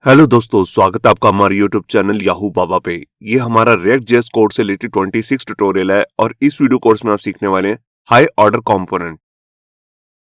Hello दोस्तों, स्वागत है आपका हमारे यूट्यूब चैनल याहू बाबा पे। ये हमारा रिएक्ट जेएस कोड से रिलेटेड 26 ट्यूटोरियल है और इस वीडियो कोर्स में आप सीखने वाले हैं हाई ऑर्डर कंपोनेंट।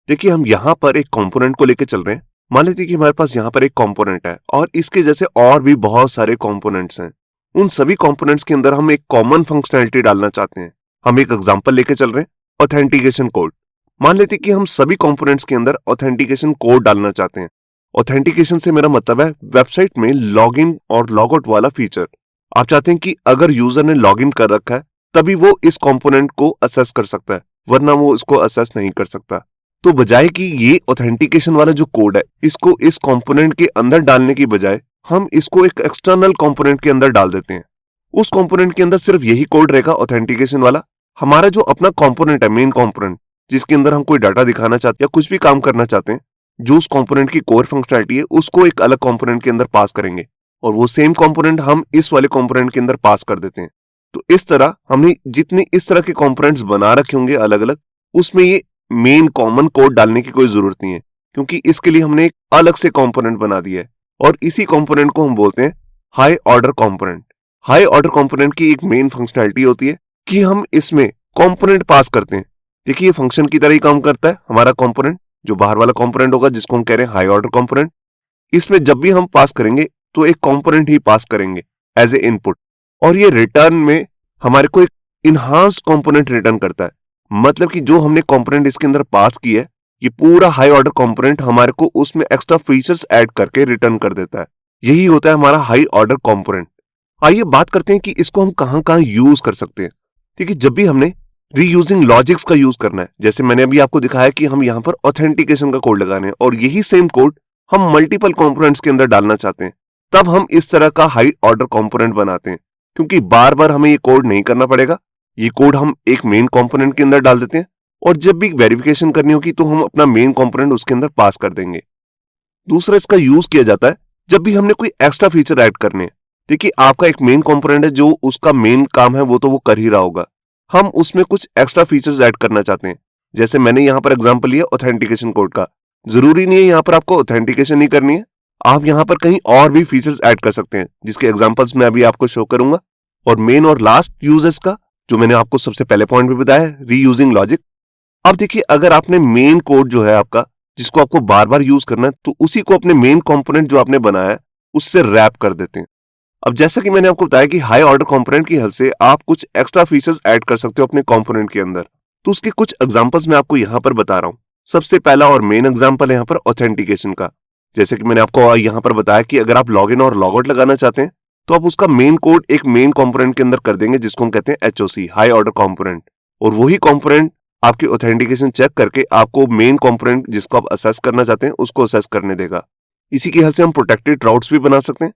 देखिए, हम यहाँ पर एक कंपोनेंट को लेकर चल रहे हैं। मान लीजिए कि हमारे पास यहाँ पर एक कंपोनेंट है और इसके जैसे और भी बहुत सारे कंपोनेंट्स हैं। उन सभी कंपोनेंट्स के अंदर हम एक कॉमन फंक्शनैलिटी डालना चाहते हैं। हम एक एग्जांपल लेके चल रहे हैं, ऑथेंटिकेशन कोड। मान लेते हैं कि हम सभी कंपोनेंट्स के अंदर ऑथेंटिकेशन कोड डालना चाहते हैं। ऑथेंटिकेशन से मेरा मतलब है वेबसाइट में लॉगिन और लॉगआउट वाला फीचर। आप चाहते हैं कि अगर यूजर ने लॉगिन कर रखा है तभी वो इस कंपोनेंट को असेस कर सकता है, वरना वो इसको असेस नहीं कर सकता। तो बजाय कि ये ऑथेंटिकेशन वाला जो कोड है इसको इस कंपोनेंट के अंदर डालने की बजाय हम इसको एक एक्सटर्नल कंपोनेंट के अंदर डाल देते हैं। उस कंपोनेंट के अंदर सिर्फ यही कोड रहेगा ऑथेंटिकेशन वाला। हमारा जो अपना कंपोनेंट है, मेन कंपोनेंट, जिसके अंदर हम कोई डाटा दिखाना चाहते हैं या कुछ भी काम करना चाहते हैं, जो उस कंपोनेंट की कोर फंक्शनैलिटी है उसको एक अलग कंपोनेंट के अंदर पास करेंगे और वो सेम कंपोनेंट हम इस वाले कंपोनेंट के अंदर पास कर देते हैं। तो इस तरह हमने जितने इस तरह के कंपोनेंट्स बना रखे होंगे अलग अलग, उसमें ये मेन कॉमन कोड डालने की कोई जरूरत नहीं है, क्योंकि इसके लिए हमने एक अलग से कंपोनेंट बना दिया है और इसी कंपोनेंट को हम बोलते हैं high order component. High order component की एक मेन फंक्शनैलिटी होती है कि हम इसमें कंपोनेंट पास करते हैं। देखिए, ये फंक्शन की तरह ही काम करता है। हमारा कंपोनेंट जो बाहर वाला कंपोनेंट होगा, जिसको हम कह रहे हैं हाई ऑर्डर कंपोनेंट, इसमें जब भी हम पास करेंगे तो एक कंपोनेंट ही पास करेंगे एज ए इनपुट, और ये रिटर्न में हमारे को एक इनहांस्ड कंपोनेंट रिटर्न करता है। मतलब कि जो हमने कंपोनेंट इसके अंदर पास किया है, ये पूरा हाई ऑर्डर कंपोनेंट हमारे को उसमें एक्स्ट्रा फीचर्स ऐड करके रिटर्न कर देता है। यही होता है हमारा हाई ऑर्डर कंपोनेंट। आइए बात करते हैं कि इसको हम कहां कहां यूज कर सकते हैं। देखिए, जब भी हमने रीयूजिंग लॉजिक्स का यूज करना है, जैसे मैंने अभी आपको दिखाया कि हम यहाँ पर ऑथेंटिकेशन का कोड लगाने हैं और यही सेम कोड हम मल्टीपल कंपोनेंट्स के अंदर डालना चाहते हैं, तब हम इस तरह का हाई ऑर्डर कंपोनेंट बनाते हैं, क्योंकि बार बार हमें ये कोड नहीं करना पड़ेगा। ये कोड हम एक मेन कंपोनेंट के अंदर डाल देते हैं और जब भी वेरिफिकेशन करनी होगी तो हम अपना मेन कंपोनेंट उसके अंदर पास कर देंगे। दूसरा इसका यूज किया जाता है जब भी हमने कोई एक्स्ट्रा फीचर ऐड करने हैं। देखिए, आपका एक मेन कंपोनेंट है, जो उसका मेन काम है वो तो वो कर ही रहा होगा। हम उसमें कुछ एक्स्ट्रा फीचर्स ऐड करना चाहते हैं, जैसे मैंने यहाँ पर एग्जांपल लिया ऑथेंटिकेशन कोड का। जरूरी नहीं है यहाँ पर आपको ऑथेंटिकेशन ही करनी है, आप यहाँ पर कहीं और भी फीचर्स ऐड कर सकते हैं, जिसके एग्जांपल्स मैं अभी आपको शो करूंगा। और मेन और लास्ट यूजेस का, जो मैंने आपको सबसे पहले पॉइंट में बताया है, रीयूजिंग लॉजिक। अब देखिए, अगर आपने मेन कोड जो है आपका, जिसको आपको बार बार यूज करना है, तो उसी को अपने मेन कंपोनेंट जो आपने बनाया है उससे रैप कर देते हैं। अब जैसा कि मैंने आपको बताया कि हाई ऑर्डर कंपोनेंट की हेल्प से आप कुछ एक्स्ट्रा फीचर्स ऐड कर सकते हो अपने कंपोनेंट के अंदर। तो उसके कुछ एग्जांपल्स मैं आपको यहाँ पर बता रहा हूँ। सबसे पहला और मेन एग्जांपल है यहाँ पर ऑथेंटिकेशन का। जैसे कि मैंने आपको यहाँ पर बताया कि अगर आप लॉगिन और लॉगआउट लगाना चाहते हैं तो आप उसका मेन कोड एक मेन कंपोनेंट के अंदर कर देंगे, जिसको हम कहते हैं HOC, हाई ऑर्डर कंपोनेंट। और वही कंपोनेंट आपकी ऑथेंटिकेशन चेक करके आपको मेन कंपोनेंट जिसको आप असेस करना चाहते हैं उसको असेस करने देगा। इसी की हेल्प से हम प्रोटेक्टेड राउट्स भी बना सकते हैं।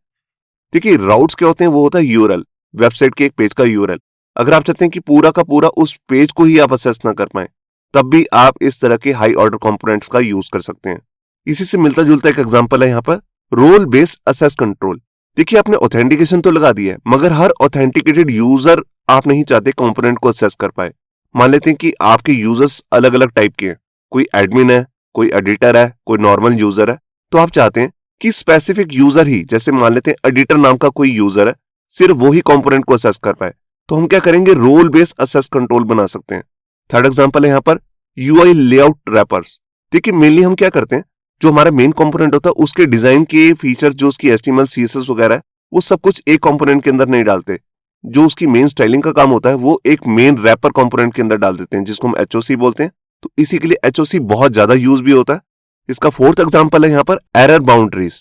देखिए, राउट्स क्या होते हैं, वो होता है यूआरएल, वेबसाइट के एक पेज का यूआरएल। अगर आप चाहते हैं कि पूरा का पूरा उस पेज को ही आप असेस ना कर पाए, तब भी आप इस तरह के हाई ऑर्डर कंपोनेंट्स का यूज कर सकते हैं। इसी से मिलता जुलता एक एग्जांपल है यहाँ पर रोल बेस्ड असेस कंट्रोल। देखिए, आपने ऑथेंटिकेशन तो लगा दी है, मगर हर ऑथेंटिकेटेड यूजर आप नहीं चाहते कंपोनेंट को असेस कर पाए। मान लेते हैं कि आपके यूजर्स अलग अलग टाइप के हैं, कोई एडमिन है, कोई एडिटर है, कोई नॉर्मल यूजर है। तो आप चाहते हैं कि स्पेसिफिक यूजर ही, जैसे मान लेते हैं एडिटर नाम का कोई यूजर है, सिर्फ वही कंपोनेंट को असेस कर पाए। तो हम क्या करेंगे, रोल बेस्ड असेस कंट्रोल बना सकते हैं। थर्ड एग्जांपल है यहाँ पर यूआई लेआउट रैपर्स। देखिए, मेनली हम क्या करते हैं, जो हमारा मेन कंपोनेंट होता है उसके डिजाइन के फीचर्स, जो उसकी HTML CSS वगैरह है, वो सब कुछ एक कंपोनेंट के अंदर नहीं डालते। जो उसकी मेन स्टाइलिंग का काम होता है वो एक मेन रैपर कंपोनेंट के अंदर डाल देते हैं, जिसको हम HOC बोलते हैं। तो इसी के लिए HOC बहुत ज्यादा यूज भी होता है। इसका फोर्थ एग्जांपल है यहाँ पर एरर बाउंड्रीज।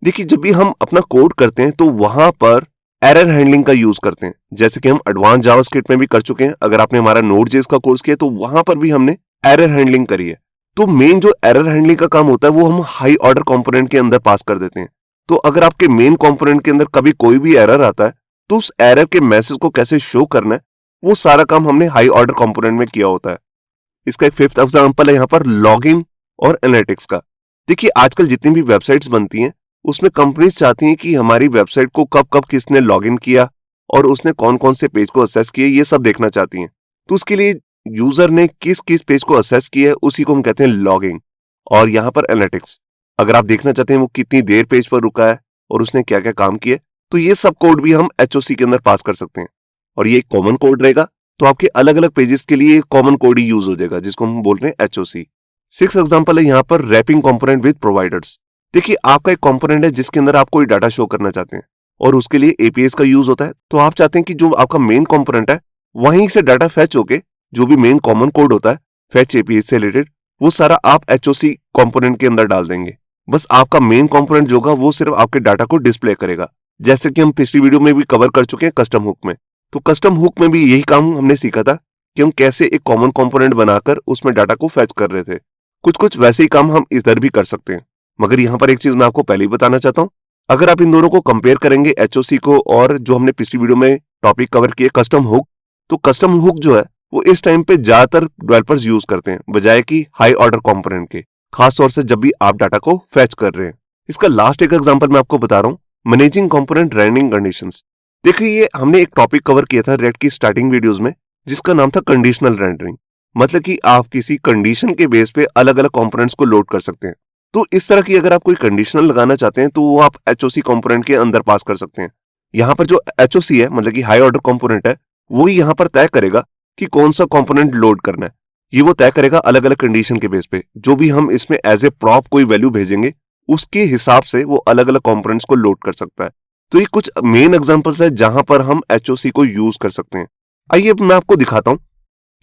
देखिए, जब भी हम अपना कोड करते हैं तो वहां पर एरर हैंडलिंग का यूज करते हैं, जैसे कि हम एडवांस जावास्क्रिप्ट में भी कर चुके हैं। अगर आपने हमारा Node.js का कोर्स किया तो वहां पर भी हमने एरर हैंडलिंग करी है। तो मेन जो एरर हैंडलिंग का काम होता है वो हम हाई ऑर्डर कंपोनेंट के अंदर पास कर देते हैं। तो अगर आपके मेन कंपोनेंट के अंदर कभी कोई भी एरर आता है तो उस एरर के मैसेज को कैसे शो करना है, वो सारा काम हमने हाई ऑर्डर कंपोनेंट में किया होता है। इसका एक फिफ्थ एग्जांपल है यहाँ पर लॉगिन और एनालिटिक्स का। देखिए, आजकल जितनी भी वेबसाइट्स बनती हैं उसमें कंपनीज चाहती हैं कि हमारी वेबसाइट को कब कब किसने लॉगिन किया और उसने कौन कौन से पेज को असेस किए, ये सब देखना चाहती हैं। तो उसके लिए यूजर ने किस किस पेज को असेस किया है उसी को हम कहते हैं लॉगिंग। और यहाँ पर एनालिटिक्स, अगर आप देखना चाहते हैं वो कितनी देर पेज पर रुका है और उसने क्या क्या काम किए, तो ये सब कोड भी हम HOC के अंदर पास कर सकते हैं। और ये एक कॉमन कोड रहेगा, तो आपके अलग अलग पेजेस के लिए कॉमन कोड ही यूज हो जाएगा, जिसको हम बोल रहे हैं HOC। 6 एग्जाम्पल है यहाँ पर रैपिंग कंपोनेंट विद प्रोवाइडर्स। देखिए आपका एक कंपोनेंट है जिसके अंदर आप कोई डाटा शो करना चाहते हैं और उसके लिए APIs का यूज होता है। तो आप चाहते हैं कि जो आपका मेन कंपोनेंट है वहीं से डाटा फैच होके जो भी मेन कॉमन कोड होता है फैच API से रिलेटेड, वो सारा आप HOC कंपोनेंट के अंदर डाल देंगे। बस आपका मेन कंपोनेंट जो होगा वो सिर्फ आपके डाटा को डिस्प्ले करेगा, जैसे कि हम पिछली वीडियो में भी कवर कर चुके हैं कस्टम हुक में। तो कस्टम हुक में भी यही काम हमने सीखा था कि हम कैसे एक कॉमन कंपोनेंट बनाकर उसमें डाटा को फैच कर रहे थे। कुछ वैसे ही काम हम इधर भी कर सकते हैं। मगर यहाँ पर एक चीज मैं आपको पहले ही बताना चाहता हूँ, अगर आप इन दोनों को कंपेयर करेंगे HOC को और जो हमने पिछली वीडियो में टॉपिक कवर किए कस्टम हुक, तो कस्टम हुक जो है वो इस टाइम पे ज्यादातर डेवलपर्स यूज करते हैं बजाय कि हाई ऑर्डर कंपोनेंट के, खास तौर से जब भी आप डाटा को फैच कर रहे हैं। इसका लास्ट एक एग्जांपल मैं आपको बता रहा हूँ, मैनेजिंग कंपोनेंट रेंडरिंग कंडीशंस। देखिए ये हमने एक टॉपिक कवर किया था रेड की स्टार्टिंग वीडियोस में, जिसका नाम था कंडीशनल रेंडरिंग। मतलब कि आप किसी कंडीशन के बेस पे अलग अलग कंपोनेंट्स को लोड कर सकते हैं। तो इस तरह की अगर आप कोई कंडीशनल लगाना चाहते हैं तो वो आप HOC कंपोनेंट के अंदर पास कर सकते हैं। यहाँ पर जो HOC है मतलब कि हाई ऑर्डर कंपोनेंट है, वही यहाँ पर तय करेगा कि कौन सा कंपोनेंट लोड करना है। ये वो तय करेगा अलग अलग कंडीशन के बेस पे, जो भी हम इसमें एज ए प्रॉप कोई वैल्यू भेजेंगे उसके हिसाब से वो अलग अलग कंपोनेंट्स को लोड कर सकता है। तो ये कुछ मेन एग्जांपल्स है जहां पर हम HOC को यूज कर सकते हैं। आइए मैं आपको दिखाता हूं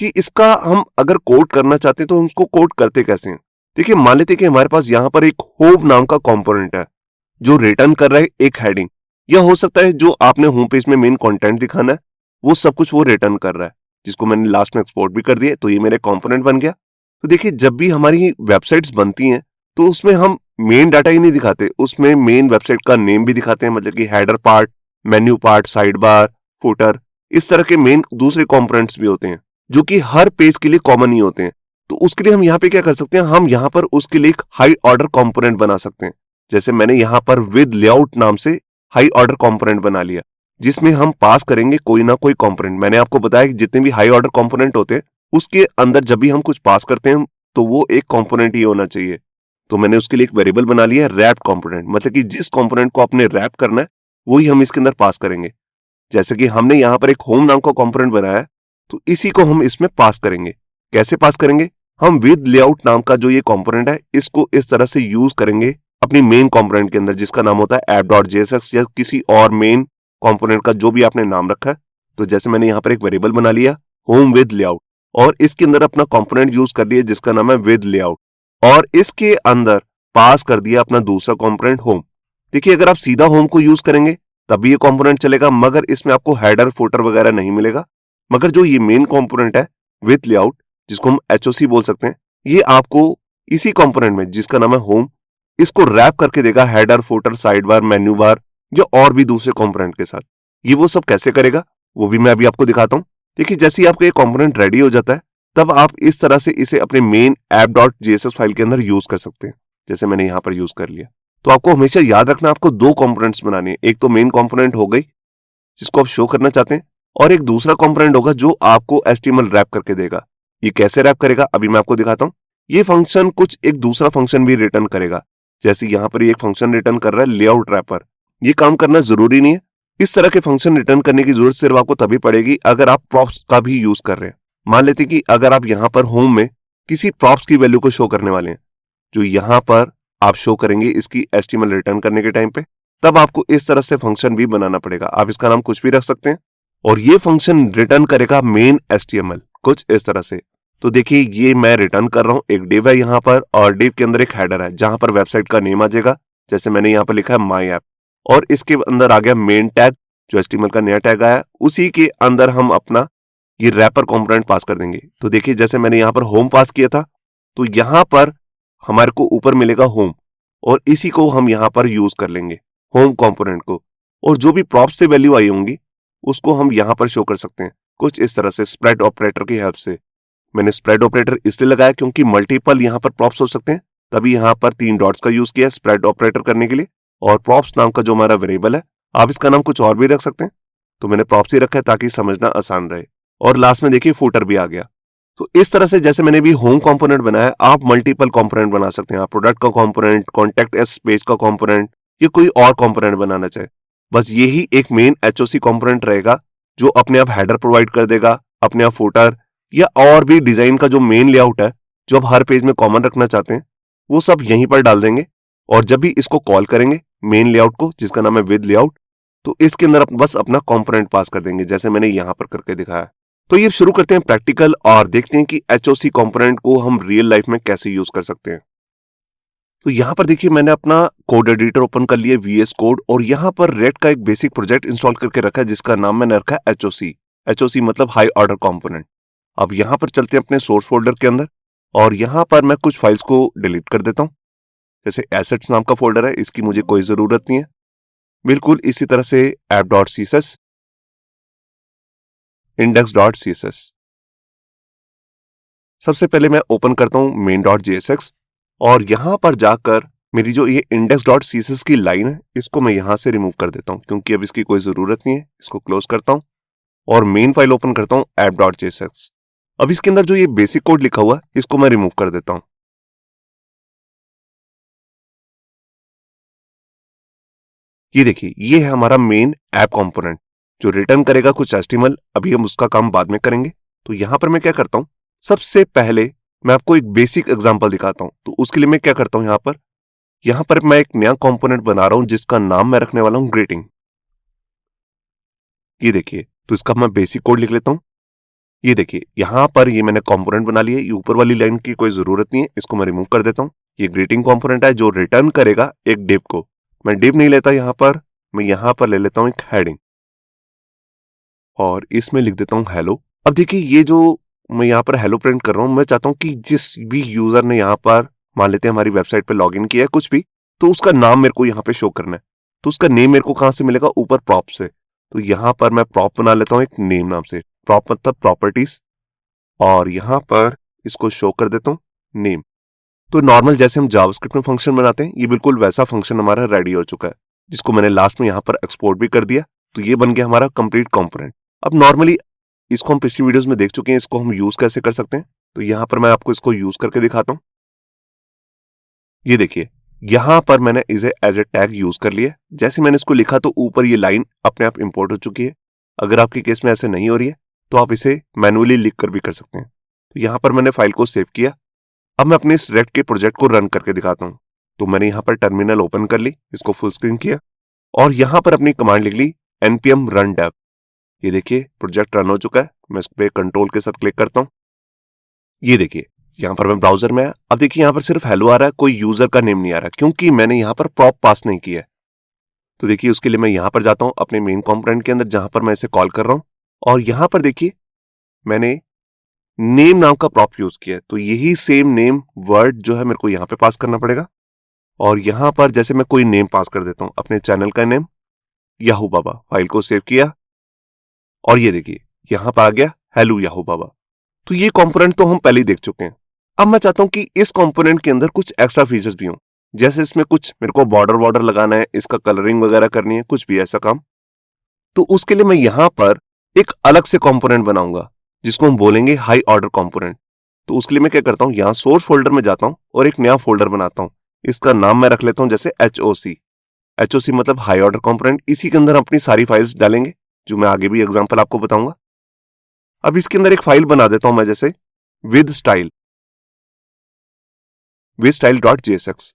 कि इसका हम अगर कोड करना चाहते हैं तो हम उसको कोड करते कैसे हैं। देखिए मान लेते हैं कि हमारे पास यहाँ पर एक होम नाम का कंपोनेंट है जो रिटर्न कर रहा है एक हेडिंग, या हो सकता है जो आपने होम पेज में मेन कंटेंट दिखाना है वो सब कुछ वो रिटर्न कर रहा है, जिसको मैंने लास्ट में एक्सपोर्ट भी कर दिया। तो ये मेरे कंपोनेंट बन गया। तो देखिए जब भी हमारी वेबसाइट्स बनती हैं तो उसमें हम मेन डाटा ही नहीं दिखाते, उसमें मेन वेबसाइट का नेम भी दिखाते हैं, मतलब कि header part, menu part, side bar, footer, इस तरह के मेन दूसरे कंपोनेंट्स भी होते हैं जो कि हर पेज के लिए कॉमन ही होते हैं। तो उसके लिए हम यहाँ पे क्या कर सकते हैं, हम यहाँ पर उसके लिए एक हाई ऑर्डर कंपोनेंट बना सकते हैं। जैसे मैंने यहाँ पर विद लेआउट नाम से हाई ऑर्डर कंपोनेंट बना लिया, जिसमें हम पास करेंगे कोई ना कोई कंपोनेंट। मैंने आपको बताया कि जितने भी हाई ऑर्डर कंपोनेंट होते हैं उसके अंदर जब भी हम कुछ पास करते हैं तो वो एक कंपोनेंट ही होना चाहिए। तो मैंने उसके लिए एक वेरिएबल बना लिया है रैप कंपोनेंट, मतलब कि जिस कंपोनेंट को आपने रैप करना है वही हम इसके अंदर पास करेंगे। जैसे कि हमने यहाँ पर एक होम नाम का कंपोनेंट बनाया है तो इसी को हम इसमें पास करेंगे। कैसे पास करेंगे, हम विद लेआउट नाम का जो ये कंपोनेंट है इसको इस तरह से यूज करेंगे अपनी मेन कंपोनेंट के अंदर, जिसका नाम होता है app.jsx या किसी और मेन कंपोनेंट का जो भी आपने नाम रखा है। तो जैसे मैंने यहाँ पर एक वेरिएबल बना लिया होम विद लेआउट और इसके अंदर अपना कंपोनेंट यूज कर लिया जिसका नाम है विद लेआउट, और इसके अंदर पास कर दिया अपना दूसरा कंपोनेंट होम। देखिए अगर आप सीधा होम को यूज करेंगे तब भी ये कंपोनेंट चलेगा, मगर इसमें आपको हेडर फुटर वगैरह नहीं मिलेगा। मगर जो ये मेन कंपोनेंट है विद लेआउट, जिसको हम HOC बोल सकते हैं, ये आपको इसी कंपोनेंट में जिसका नाम है होम, इसको रैप करके देगा header footer, side bar, menu bar, जो और भी दूसरे कंपोनेंट के साथ। ये वो सब कैसे करेगा वो भी मैं अभी आपको दिखाता हूँ। देखिए जैसे ही आपका ये कंपोनेंट रेडी हो जाता है तब आप इस तरह से इसे अपने मेन app.js फाइल के अंदर यूज कर सकते हैं, जैसे मैंने यहाँ पर यूज कर लिया। तो आपको हमेशा याद रखना आपको दो कंपोनेंट्स बनाने हैं। एक तो मेन कंपोनेंट हो गई जिसको आप शो करना चाहते हैं, और एक दूसरा कंपोनेंट होगा जो आपको HTML रैप करके देगा। ये कैसे रैप करेगा अभी मैं आपको दिखाता हूँ। ये फंक्शन कुछ एक दूसरा फंक्शन भी रिटर्न करेगा, जैसे यहाँ पर एक फंक्शन रिटर्न कर रहा है लेआउट रैपर। ये काम करना जरूरी नहीं है, इस तरह के फंक्शन रिटर्न करने की जरूरत सिर्फ आपको तभी पड़ेगी अगर आप प्रॉप्स का भी यूज कर रहे हैं। मान लेते हैं कि अगर आप यहाँ पर होम में किसी प्रॉप्स की वैल्यू को शो करने वाले हैं, जो यहाँ पर आप शो करेंगे इसकी HTML रिटर्न करने के टाइम पे, तब आपको इस तरह से फंक्शन भी बनाना पड़ेगा। आप इसका नाम कुछ भी रख सकते हैं और ये फंक्शन रिटर्न करेगा मेन HTML कुछ इस तरह से। तो देखिए ये मैं रिटर्न कर रहा हूँ, एक डिव है यहाँ पर और डिव के अंदर एक हेडर है जहां पर वेबसाइट का नेम आ जाएगा, जैसे मैंने यहाँ पर लिखा है माई ऐप, और इसके अंदर आ गया मेन टैग जो HTML का नया टैग आया, उसी के अंदर हम अपना ये रैपर कंपोनेंट पास कर देंगे। तो देखिए जैसे मैंने यहाँ पर होम पास किया था तो यहाँ पर हमारे को ऊपर मिलेगा होम, और इसी को हम यहाँ पर यूज कर लेंगे होम कंपोनेंट को, और जो भी प्रॉप से वैल्यू आई होंगी उसको हम यहाँ पर शो कर सकते हैं कुछ इस तरह से स्प्रेड ऑपरेटर की हेल्प से। मैंने स्प्रेड ऑपरेटर इसलिए लगाया क्योंकि मल्टीपल यहाँ पर प्रॉप्स हो सकते हैं, तभी यहाँ पर 3 डॉट्स का यूज किया स्प्रेड ऑपरेटर करने के लिए। और प्रॉप्स नाम का जो हमारा वेरिएबल है, आप इसका नाम कुछ और भी रख सकते हैं, तो मैंने प्रॉप्स ही रखा है ताकि समझना आसान रहे। और लास्ट में देखिए फुटर भी आ गया। तो इस तरह से जैसे मैंने भी होम कंपोनेंट बनाया, आप मल्टीपल कंपोनेंट बना सकते हैं। आप प्रोडक्ट का कंपोनेंट, कॉन्टैक्ट एस पेज का कंपोनेंट, या कोई और कंपोनेंट बनाना चाहे, बस यही एक मेन एचओसी कंपोनेंट रहेगा जो अपने आप हेडर प्रोवाइड कर देगा, अपने आप फुटर या और भी डिजाइन का जो मेन लेआउट है जो आप हर पेज में कॉमन रखना चाहते हैं वो सब यहीं पर डाल देंगे। और जब भी इसको कॉल करेंगे मेन लेआउट को, जिसका नाम है विद लेआउट, तो इसके अंदर बस अपना कंपोनेंट पास कर देंगे जैसे मैंने यहां पर करके दिखाया। तो ये शुरू करते हैं प्रैक्टिकल और देखते हैं कि एचओसी कंपोनेंट को हम रियल लाइफ में कैसे यूज कर सकते हैं। तो यहां पर देखिए मैंने अपना कोड एडिटर ओपन कर लिया VS कोड, और यहां पर रेड का एक बेसिक प्रोजेक्ट इंस्टॉल करके रखा है जिसका नाम मैंने रखा है एचओसी। एचओसी मतलब हाई ऑर्डर कंपोनेंट। अब यहां पर चलते हैं अपने सोर्स फोल्डर के अंदर, और यहां पर मैं कुछ फाइल्स को डिलीट कर देता हूं। जैसे एसेट्स नाम का फोल्डर है, इसकी मुझे कोई जरूरत नहीं है। बिल्कुल इसी तरह से app.css, index.css। सबसे पहले मैं ओपन करता हूं main.jsx, और यहां पर जाकर मेरी जो ये index.css की लाइन है इसको मैं यहां से रिमूव कर देता हूं क्योंकि अब इसकी कोई जरूरत नहीं है। इसको क्लोज करता हूं और मेन फाइल ओपन करता हूं app.jsx। अब इसके अंदर जो ये बेसिक कोड लिखा हुआ है इसको मैं रिमूव कर देता हूं। ये देखिए ये है हमारा मेन ऐप कंपोनेंट जो रिटर्न करेगा कुछ HTML। अभी हम उसका काम बाद में करेंगे। तो यहां पर मैं क्या करता हूं, सबसे पहले मैं आपको एक बेसिक एग्जांपल दिखाता हूं। तो उसके लिए मैं क्या करता हूं, यहां पर मैं एक नया कंपोनेंट बना रहा हूं जिसका नाम मैं रखने वाला हूं ग्रीटिंग। ये देखिए, तो इसका मैं बेसिक कोड लिख लेता हूं। ये देखिए यहां पर ये मैंने कंपोनेंट बना लिया। ये ऊपर वाली लाइन की कोई जरूरत नहीं है, इसको मैं रिमूव कर देता हूं। ये ग्रीटिंग कंपोनेंट है जो रिटर्न करेगा एक डिव को। मैं डिव नहीं लेता यहां पर, मैं यहां पर ले लेता हूं एक हेडिंग और इसमें लिख देता हूं हेलो। अब देखिए ये जो मैं यहां पर हेलो प्रिंट कर रहा हूं, मैं चाहता हूं कि जिस भी यूजर ने यहां पर मान लेते हैं हमारी वेबसाइट पे लॉगिन किया है कुछ भी, तो उसका नाम मेरे को यहां पे शो करना है। तो उसका नेम मेरे को कहां से मिलेगा, ऊपर प्रॉप से। तो यहां पर मैं प्रॉप बना लेता हूं एक नेम नाम से। प्रॉप मतलब प्रॉपर्टीज, और यहां पर इसको शो कर देता हूं नेम। तो नॉर्मल जैसे हम जावास्क्रिप्ट में फंक्शन बनाते हैं, ये बिल्कुल वैसा फंक्शन हमारा रेडी हो चुका है जिसको मैंने लास्ट में यहां पर एक्सपोर्ट भी कर दिया। तो ये बन गया हमारा कंप्लीट कंपोनेंट। अब नॉर्मली इसको हम पिछली वीडियोस में देख चुके हैं, इसको हम यूज कैसे कर सकते हैं। तो यहां पर मैं आपको इसको यूज करके दिखाता हूं। ये देखिए यहां पर मैंने इसे एज ए टैग यूज कर लिया। जैसे मैंने इसको लिखा तो ऊपर ये लाइन अपने आप इंपोर्ट हो चुकी है। अगर आपके केस में ऐसे नहीं हो रही है तो आप इसे मैनुअली लिख कर भी कर सकते हैं। तो यहां पर मैंने फाइल को सेव किया। अब मैं अपने इस रेड के प्रोजेक्ट को रन करके दिखाता हूं। तो मैंने यहां पर टर्मिनल ओपन कर ली, इसको फुल स्क्रीन किया और यहां पर अपनी कमांड लिख ली npm run dev। ये देखिए प्रोजेक्ट रन हो चुका है। मैं इस पे कंट्रोल के साथ क्लिक करता हूं। ये देखिए यहां पर मैं ब्राउजर में आया। अब देखिए यहां पर सिर्फ हेलो आ रहा है, कोई यूजर का नेम नहीं आ रहा क्योंकि मैंने यहां पर प्रॉप पास नहीं किया है। तो देखिए उसके लिए मैं यहां पर जाता हूं अपने मेन कंपोनेंट के अंदर जहां पर मैं इसे कॉल कर रहा हूं, और यहां पर देखिए मैंने नेम नाम का प्रॉप यूज किया है। तो यही सेम नेम वर्ड जो है मेरे को यहां पे पास करना पड़ेगा। और यहां पर जैसे मैं कोई नेम पास कर देता हूं, अपने चैनल का नेम याहू बाबा। फाइल को सेव किया और ये देखिए यहां पर आ गया हेलो याहू बाबा। तो ये कंपोनेंट तो हम पहले ही देख चुके हैं। अब मैं चाहता हूं कि इस कंपोनेंट के अंदर कुछ एक्स्ट्रा फीचर्स भी हों, जैसे इसमें कुछ मेरे को बॉर्डर लगाना है, इसका कलरिंग वगैरह करनी है, कुछ भी ऐसा काम। तो उसके लिए मैं यहां पर एक अलग से कंपोनेंट बनाऊंगा जिसको हम बोलेंगे हाई ऑर्डर कंपोनेंट। तो उसके लिए मैं क्या करता हूं, यहां सोर्स फोल्डर में जाता हूं और एक नया फोल्डर बनाता हूं। इसका नाम मैं रख लेता हूं जैसे HOC। HOC मतलब हाई ऑर्डर कंपोनेंट। इसी के अंदर अपनी सारी फाइल्स डालेंगे जो मैं आगे भी एग्जांपल आपको बताऊंगा। अब इसके अंदर एक फाइल बना देता हूं मैं जैसे विद style.jsx।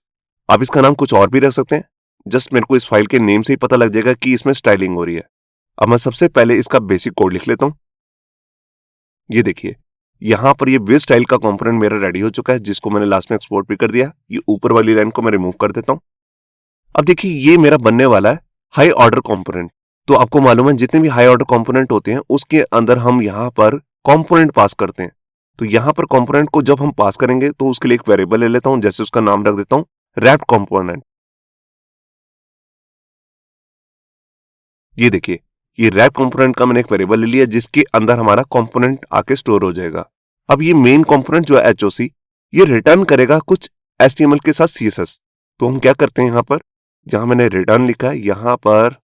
आप इसका नाम कुछ और भी रख सकते हैं, जस्ट मेरे को इस फाइल के नेम से ही पता लग जाएगा कि इसमें स्टाइलिंग हो रही है। अब मैं सबसे पहले इसका बेसिक कोड लिख लेता हूं। ये देखिए यहां पर ये विद स्टाइल का कंपोनेंट मेरा रेडी हो चुका है जिसको मैंने लास्ट में एक्सपोर्ट भी कर दिया। ये ऊपर वाली लाइन को मैं रिमूव कर देता हूं। अब देखिए ये मेरा बनने वाला है हाई ऑर्डर कंपोनेंट। तो आपको मालूम है जितने भी हाई ऑर्डर कंपोनेंट होते हैं उसके अंदर हम यहां पर कंपोनेंट पास करते हैं। तो यहां पर कंपोनेंट को जब हम पास करेंगे तो उसके लिए एक वेरिएबल ले लेता हूं, जैसे उसका नाम रख देता हूं रैप्ड कंपोनेंट। ये देखिए ये रैप कंपोनेंट का मैंने एक वेरिएबल ले लिया जिसके अंदर हमारा कंपोनेंट आके स्टोर हो जाएगा। अब ये मेन कंपोनेंट जो है HOC ये रिटर्न करेगा कुछ HTML के साथ CSS। तो हम क्या करते हैं, यहां पर जहां मैंने रिटर्न लिखा है यहां पर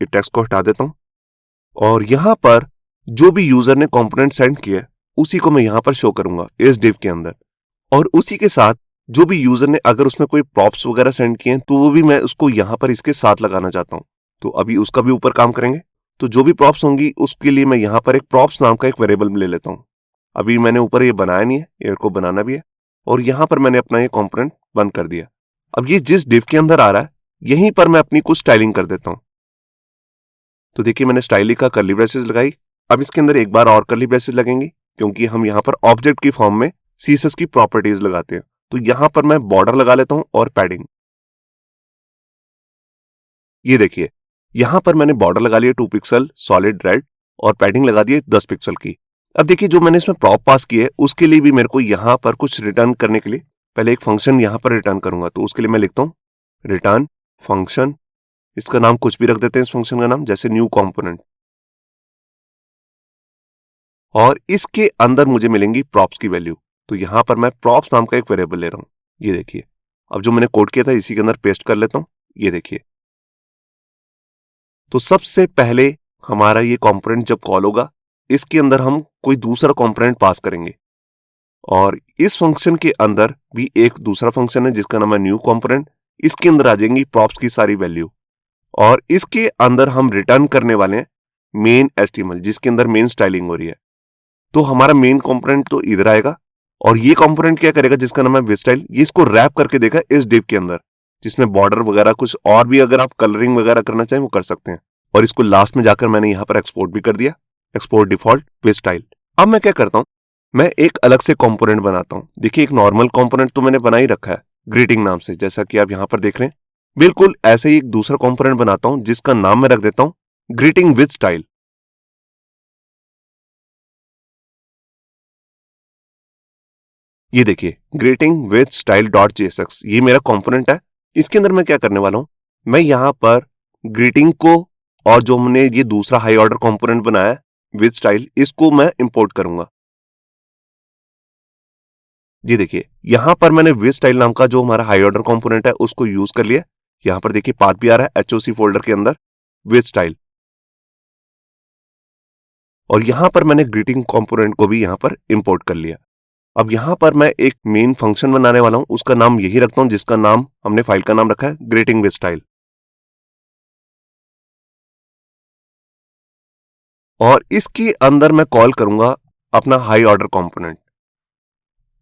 ये टेक्स्ट को हटा देता हूं और यहां पर जो भी यूजर ने कंपोनेंट सेंड किया है उसी को मैं यहां पर शो करूंगा इस डिव के अंदर। और उसी के साथ जो भी यूजर ने अगर उसमें कोई प्रॉप्स वगैरह सेंड किए हैं तो वो भी मैं उसको यहाँ पर इसके साथ लगाना चाहता हूँ। तो अभी उसका भी ऊपर काम करेंगे। तो जो भी प्रॉप्स होंगी उसके लिए मैं यहाँ पर एक प्रॉप्स नाम का एक वेरिएबल ले लेता हूँ। अभी मैंने ऊपर ये बनाया नहीं है, ये को बनाना भी है, और यहाँ पर मैंने अपना ये कंपोनेंट बंद कर दिया। अब ये जिस डिव के अंदर आ रहा है यहीं पर मैं अपनी कुछ स्टाइलिंग कर देता हूँ। तो देखिए मैंने स्टाइलिंग का कर्ली ब्रेसेस लगाई। अब इसके अंदर एक बार और कर्ली ब्रेसेस लगेंगी क्योंकि हम यहाँ पर ऑब्जेक्ट की फॉर्म में सीएसएस की प्रॉपर्टीज लगाते हैं। तो यहां पर मैं बॉर्डर लगा लेता हूं और पैडिंग। ये देखिए यहां पर मैंने बॉर्डर लगा लिया 2 पिक्सल सॉलिड रेड और पैडिंग लगा दी 10 पिक्सल की। अब देखिए जो मैंने इसमें प्रॉप पास की है उसके लिए भी मेरे को यहां पर कुछ रिटर्न करने के लिए पहले एक फंक्शन यहां पर रिटर्न करूंगा। तो उसके लिए मैं लिखता हूं रिटर्न फंक्शन, इसका नाम कुछ भी रख देते हैं, इस फंक्शन का नाम जैसे न्यू कंपोनेंट, और इसके अंदर मुझे मिलेंगी प्रॉप्स की वैल्यू। तो यहां पर मैं प्रॉप्स नाम का एक वेरिएबल ले रहा हूं। ये देखिए अब जो मैंने कोड किया था इसी के अंदर पेस्ट कर लेता हूं। ये देखिए तो सबसे पहले हमारा ये कंपोनेंट जब कॉल होगा इसके अंदर हम कोई दूसरा कंपोनेंट पास करेंगे, और इस फंक्शन के अंदर भी एक दूसरा फंक्शन है जिसका नाम है न्यू कंपोनेंट। इसके अंदर आ जाएंगी प्रॉप्स की सारी वैल्यू, और इसके अंदर हम रिटर्न करने वाले हैं मेन एचटीएमएल जिसके अंदर मेन स्टाइलिंग हो रही है। तो हमारा मेन कंपोनेंट तो इधर आएगा, और ये कंपोनेंट क्या करेगा जिसका नाम है विद स्टाइल, ये इसको रैप करके देगा इस डिव के अंदर जिसमें बॉर्डर वगैरह कुछ और भी अगर आप कलरिंग वगैरह करना चाहें वो कर सकते हैं। और इसको लास्ट में जाकर मैंने यहां पर एक्सपोर्ट भी कर दिया, एक्सपोर्ट डिफॉल्ट विद स्टाइल। अब मैं क्या करता हूं, मैं एक अलग से कंपोनेंट बनाता हूं। देखिए एक नॉर्मल कंपोनेंट तो मैंने बना ही रखा है ग्रीटिंग नाम से, जैसा कि आप यहां पर देख रहे हैं। बिल्कुल ऐसे ही एक दूसरा कंपोनेंट बनाता हूं जिसका नाम मैं रख देता हूं ग्रीटिंग विद स्टाइल। ये देखिए greeting with style dot JSX ये मेरा कंपोनेंट है। इसके अंदर मैं क्या करने वाला हूं, मैं यहां पर ग्रीटिंग को और जो हमने ये दूसरा हाई ऑर्डर कंपोनेंट बनाया है विद स्टाइल इसको मैं इंपोर्ट करूंगा। ये देखिए यहां पर मैंने विद स्टाइल नाम का जो हमारा हाई ऑर्डर कंपोनेंट है उसको यूज कर लिया। यहां पर देखिए पाथ भी आ रहा है एचओसी फोल्डर के अंदर विद स्टाइल, और यहां पर मैंने ग्रीटिंग कंपोनेंट को भी यहां पर इंपोर्ट कर लिया। अब यहां पर मैं एक मेन फंक्शन बनाने वाला हूं, उसका नाम यही रखता हूं जिसका नाम हमने फाइल का नाम रखा है ग्रीटिंग विद स्टाइल, और इसके अंदर मैं कॉल करूंगा अपना हाई ऑर्डर कंपोनेंट।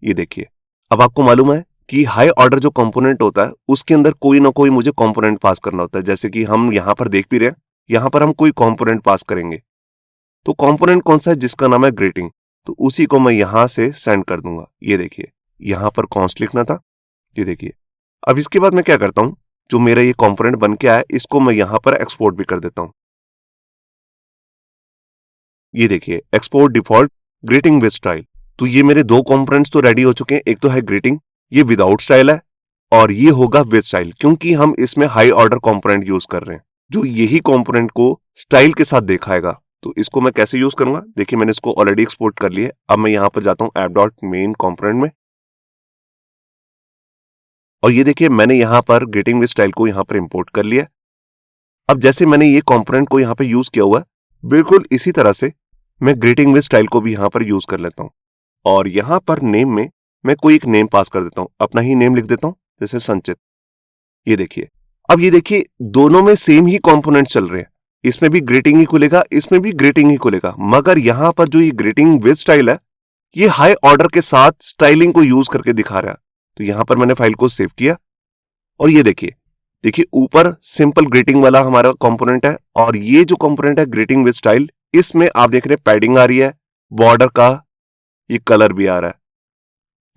ये देखिए अब आपको मालूम है कि हाई ऑर्डर जो कंपोनेंट होता है उसके अंदर कोई ना कोई मुझे कंपोनेंट पास करना होता है। जैसे कि हम यहां पर देख भी रहे हैं, यहां पर हम कोई कंपोनेंट पास करेंगे। तो कंपोनेंट कौन सा है जिसका नाम है ग्रीटिंग, तो उसी को मैं यहां से सेंड कर दूंगा। ये देखिए यहां पर कॉन्स्ट लिखना था। ये देखिए अब इसके बाद मैं क्या करता हूं, जो मेरा ये कंपोनेंट बन के आया इसको मैं यहां पर एक्सपोर्ट भी कर देता हूं। ये देखिए export default greeting with style. तो ये मेरे दो कंपोनेंट्स तो रेडी हो चुके हैं, एक तो है ग्रीटिंग, ये विदाउट स्टाइल है, और ये होगा विद स्टाइल क्योंकि हम इसमें हाई ऑर्डर कंपोनेंट यूज कर रहे हैं जो यही कंपोनेंट को स्टाइल के साथ दिखाएगा। तो इसको मैं कैसे यूज करूंगा, देखिए मैंने इसको ऑलरेडी एक्सपोर्ट कर लिया है। अब मैं यहां पर जाता हूं ऐप डॉट मेन कंपोनेंट में, और ये देखिए मैंने यहां पर ग्रीटिंग विद स्टाइल को यहां पर इंपोर्ट कर लिया। अब जैसे मैंने ये कंपोनेंट को यहां पर यूज किया हुआ है बिल्कुल इसी तरह से मैं ग्रीटिंग विद स्टाइल को भी यहां पर यूज कर लेता हूं, और यहां पर नेम में मैं कोई एक नेम पास कर देता हूं, अपना ही नेम लिख देता हूं जैसे संचित। ये देखिए अब ये देखिए दोनों में सेम ही कंपोनेंट चल रहे हैं, इसमें भी ग्रीटिंग ही खुलेगा इसमें भी ग्रीटिंग ही खुलेगा, मगर यहां पर जो ये ग्रीटिंग विद स्टाइल है ये हाई ऑर्डर के साथ स्टाइलिंग को यूज करके दिखा रहा है। तो यहां पर मैंने फाइल को सेव किया, और ये देखिए देखिए ऊपर सिंपल ग्रीटिंग वाला हमारा कंपोनेंट है, और ये जो कंपोनेंट है ग्रीटिंग विद स्टाइल इसमें आप देख रहे हैं पैडिंग आ रही है, बॉर्डर का ये कलर भी आ रहा है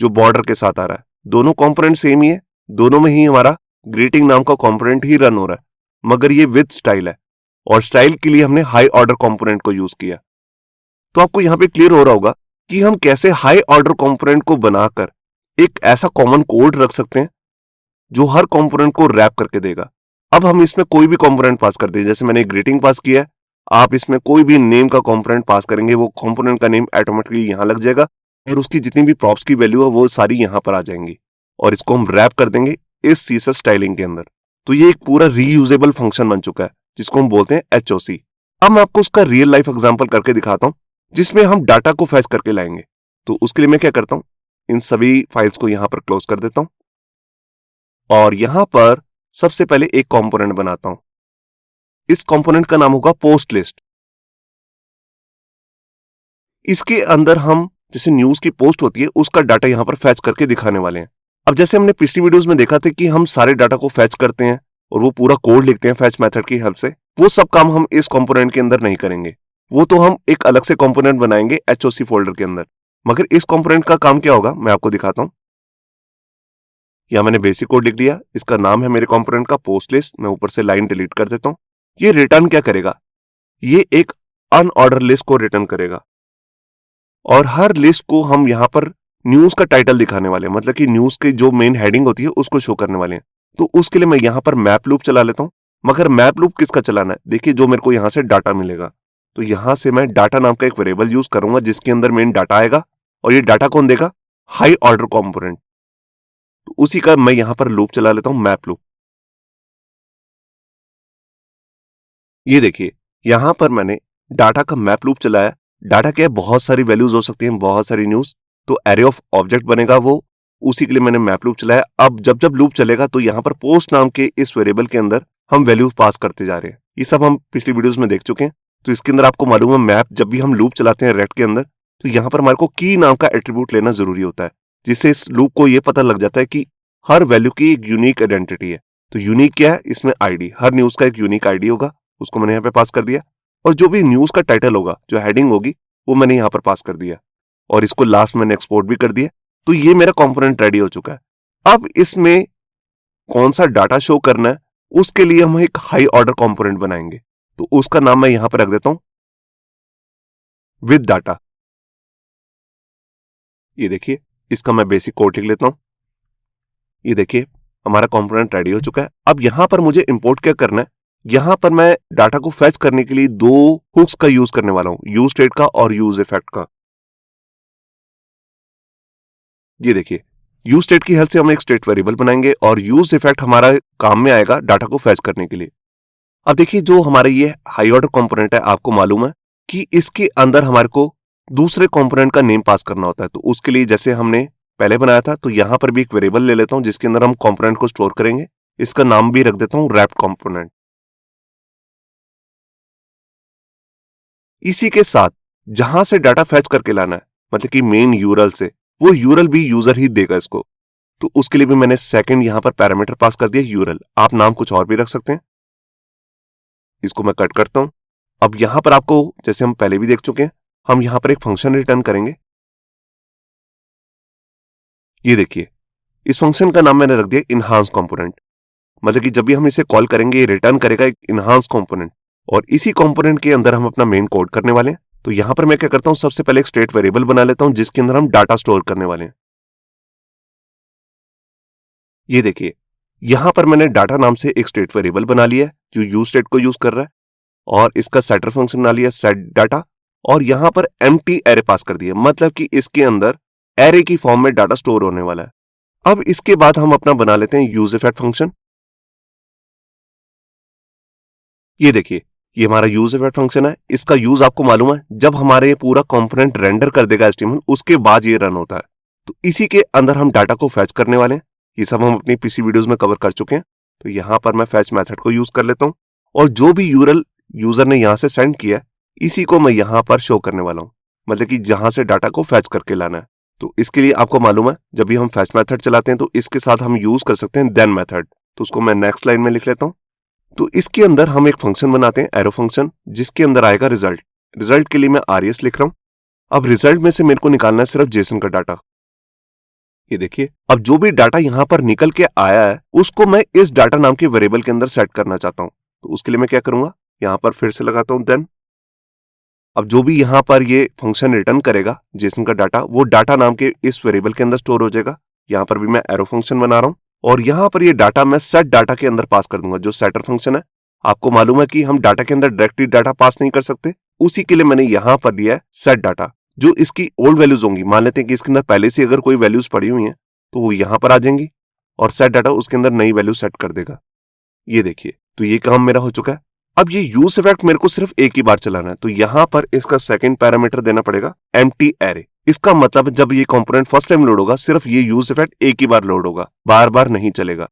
जो बॉर्डर के साथ आ रहा है। दोनों कंपोनेंट सेम ही है, दोनों में ही हमारा ग्रीटिंग नाम का कंपोनेंट ही रन हो रहा है, मगर ये विद स्टाइल है और स्टाइल के लिए हमने हाई ऑर्डर कंपोनेंट को यूज किया। तो आपको यहां पे क्लियर हो रहा होगा कि हम कैसे हाई ऑर्डर कंपोनेंट को बनाकर एक ऐसा कॉमन कोड रख सकते हैं जो हर कंपोनेंट को रैप करके देगा। अब हम इसमें कोई भी कंपोनेंट पास कर दें, जैसे मैंने ग्रीटिंग पास किया है, आप इसमें कोई भी नेम का कंपोनेंट पास करेंगे वो कंपोनेंट का नेम ऑटोमेटिकली यहां लग जाएगा, और उसकी जितनी भी प्रॉप्स की वैल्यू है वो सारी यहां पर आ जाएंगी, और इसको हम रैप कर देंगे इस सीएसएस स्टाइलिंग के अंदर। तो ये एक पूरा रीयूजेबल फंक्शन बन चुका है जिसको हम बोलते हैं एचओसी। अब मैं आपको उसका रियल लाइफ एग्जांपल करके दिखाता हूं जिसमें हम डाटा को फैच करके लाएंगे। तो उसके लिए मैं क्या करता हूं, इन सभी फाइल्स को यहां पर क्लोज कर देता हूं, और यहां पर सबसे पहले एक कंपोनेंट बनाता हूं। इस कंपोनेंट का नाम होगा पोस्ट लिस्ट। इसके अंदर हम जैसे न्यूज की पोस्ट होती है उसका डाटा यहां पर फैच करके दिखाने वाले हैं। अब जैसे हमने पिछली वीडियोस में देखा था कि हम सारे डाटा को फैच करते हैं और वो पूरा कोड लिखते हैं फैच मेथड की हेल्प से, वो सब काम हम इस कंपोनेंट के अंदर नहीं करेंगे। वो तो हम एक अलग से कंपोनेंट बनाएंगे HOC फोल्डर के अंदर। मगर इस कंपोनेंट का काम क्या होगा मैं आपको दिखाता हूं। यहां मैंने बेसिक कोड लिख दिया, इसका नाम है मेरे कंपोनेंट का पोस्ट लिस्ट। मैं ऊपर से लाइन डिलीट कर देता हूं। ये रिटर्न क्या करेगा, ये एक अनऑर्डर लिस्ट को रिटर्न करेगा और हर लिस्ट को हम यहां पर न्यूज का टाइटल दिखाने वाले हैं, मतलब कि न्यूज की जो मेन हेडिंग होती है उसको शो करने वाले हैं। तो उसके लिए मैं यहां पर मैप लूप चला लेता हूं। मगर मैप लूप किसका चलाना है, देखिए जो मेरे को यहां से डाटा मिलेगा। तो यहां से मैं डाटा नाम का एक वेरिएबल यूज करूंगा जिसके अंदर मेन डाटा आएगा और ये डाटा कौन देगा, हाई ऑर्डर कंपोनेंट। तो उसी का मैं यहां पर लूप चला लेता हूं, मैप लूप। ये देखिए यहां पर मैंने डाटा का मैप लूप चलाया। डाटा क्या है, बहुत सारी वैल्यूज हो सकती हैं, बहुत सारी न्यूज, तो एरे ऑफ ऑब्जेक्ट बनेगा वो, उसी के लिए मैंने मैप लूप चलाया। अब जब जब लूप चलेगा तो यहां पर पोस्ट नाम के इस वेरिएबल के अंदर हम वैल्यूज पास करते जा रहे हैं। ये सब हम पिछली वीडियोस में देख चुके हैं। तो इसके अंदर आपको मालूम है मैप जब भी हम लूप चलाते हैं रेक्ट के अंदर तो यहां पर हमारे को की नाम का एट्रीब्यूट लेना जरूरी होता है, जिससे इस लूप को यह पता लग जाता है कि हर वैल्यू की एक यूनिक आइडेंटिटी है। तो यूनिक क्या है, इसमें आईडी, हर न्यूज का एक यूनिक आईडी होगा, उसको मैंने यहाँ पे पास कर दिया। और जो भी न्यूज का टाइटल होगा, जो हेडिंग होगी, वो मैंने यहां पर पास कर दिया और इसको लास्ट मैंने एक्सपोर्ट भी कर दिया। तो ये मेरा कंपोनेंट रेडी हो चुका है। अब इसमें कौन सा डाटा शो करना है उसके लिए हम एक हाई ऑर्डर कंपोनेंट बनाएंगे। तो उसका नाम मैं यहां पर रख देता हूं विद डाटा। ये देखिए इसका मैं बेसिक कोड लिख लेता हूं। ये देखिए हमारा कंपोनेंट रेडी हो चुका है। अब यहां पर मुझे इंपोर्ट क्या करना है, यहां पर मैं डाटा को फैच करने के लिए दो हुक्स का यूज करने वाला हूं, यूज स्टेट का और यूज इफेक्ट का। ये देखिए यूज स्टेट की हेल्प से हम एक स्टेट वेरिएबल बनाएंगे और यूज इफेक्ट हमारा काम में आएगा डाटा को फैच करने के लिए। अब देखिए जो हमारे ये हाई ऑर्डर कंपोनेंट है, आपको मालूम है कि इसके अंदर हमारे को दूसरे कंपोनेंट का नेम पास करना होता है। तो उसके लिए जैसे हमने पहले बनाया था, तो यहां पर भी एक वेरिएबल ले लेता हूं जिसके अंदर हम कंपोनेंट को स्टोर करेंगे। इसका नाम भी रख देता हूं रैप्ड कंपोनेंट। इसी के साथ जहां से डाटा फैच करके लाना है, मतलब कि मेन यूरल से, वो यूरल भी यूजर ही देगा इसको। तो उसके लिए भी मैंने सेकंड यहां पर पैरामीटर पास कर दिया यूरल। आप नाम कुछ और भी रख सकते हैं। इसको मैं कट करता हूं। अब यहां पर आपको जैसे हम पहले भी देख चुके हैं, हम यहां पर एक फंक्शन रिटर्न करेंगे। ये देखिए इस फंक्शन का नाम मैंने रख दिया इनहांस कंपोनेंट। मतलब कि जब भी हम इसे कॉल करेंगे ये रिटर्न करेगा एक इनहांस कंपोनेंट और इसी कंपोनेंट के अंदर हम अपना मेन कोड करने वाले हैं। तो यहां पर मैं क्या करता हूं, सबसे पहले एक स्टेट वेरिएबल बना लेता हूं जिसके अंदर हम डाटा स्टोर करने वाले हैं। ये देखिए यहां पर मैंने डाटा नाम से एक स्टेट वेरिएबल बना लिया है जो यूज स्टेट को यूज कर रहा है और इसका सेटर फंक्शन बना लिया सेट डाटा और यहां पर एम्प्टी एरे पास कर दिया, मतलब कि इसके अंदर एरे की फॉर्म में डाटा स्टोर होने वाला है। अब इसके बाद हम अपना बना लेते हैं यूज इफेक्ट फंक्शन। ये देखिए ये हमारा यूज इफेक्ट फंक्शन है। इसका यूज आपको मालूम है, जब हमारे पूरा कंपोनेंट रेंडर कर देगा HTML उसके बाद ये रन होता है। तो इसी के अंदर हम डाटा को फैच करने वाले हैं। ये सब हम अपनी पिछली वीडियोस में कवर कर चुके हैं। तो यहां पर मैं फैच मेथड को यूज कर लेता हूं और जो भी यूरल यूजर ने यहां से सेंड किया है इसी को मैं यहां पर शो करने वाला हूं, मतलब कि जहां से डाटा को फैच करके लाना है। तो इसके लिए आपको मालूम है जब भी हम फैच मेथड चलाते हैं तो इसके साथ हम यूज कर सकते हैं देन मेथड। तो उसको मैं नेक्स्ट लाइन में लिख लेता हूं। तो इसके अंदर हम एक फंक्शन बनाते हैं एरो फंक्शन, जिसके अंदर आएगा रिजल्ट। रिजल्ट के लिए मैं RES लिख रहा हूं। अब रिजल्ट में से मेरे को निकालना है सिर्फ जेसन का डाटा। ये देखिए अब जो भी डाटा यहां पर निकल के आया है उसको मैं इस डाटा नाम के वेरिएबल के अंदर सेट करना चाहता हूं। तो उसके लिए मैं क्या करूंगा, यहां पर फिर से लगाता हूं देन। अब जो भी यहां पर ये फंक्शन रिटर्न करेगा जेसन का डाटा, वो डाटा नाम के इस वेरिएबल के अंदर स्टोर हो जाएगा। यहां पर भी मैं एरो फंक्शन बना रहा हूं और यहां पर ये डाटा मैं सेट डाटा के अंदर पास कर दूंगा, जो सेटर फंक्शन है। आपको मालूम है कि हम डाटा के अंदर डायरेक्टली डाटा पास नहीं कर सकते, उसी के लिए मैंने यहां पर लिया है सेट डाटा। जो इसकी ओल्ड वैल्यूज होंगी, मान लेते हैं कि इसके अंदर पहले से अगर कोई वैल्यूज पड़ी हुई हैं तो वो यहां पर आ जाएंगी और सेट डाटा उसके अंदर नई वैल्यू सेट कर देगा। ये देखिए तो ये काम मेरा हो चुका है। अब ये यूज इफेक्ट मेरे को सिर्फ एक ही बार चलाना है, तो यहां पर इसका सेकंड पैरामीटर देना पड़ेगा एम्प्टी एरे। इसका मतलब जब ये कंपोनेंट फर्स्ट टाइम लोड होगा सिर्फ ये यूज इफेक्ट एक ही बार लोड होगा, बार बार नहीं चलेगा।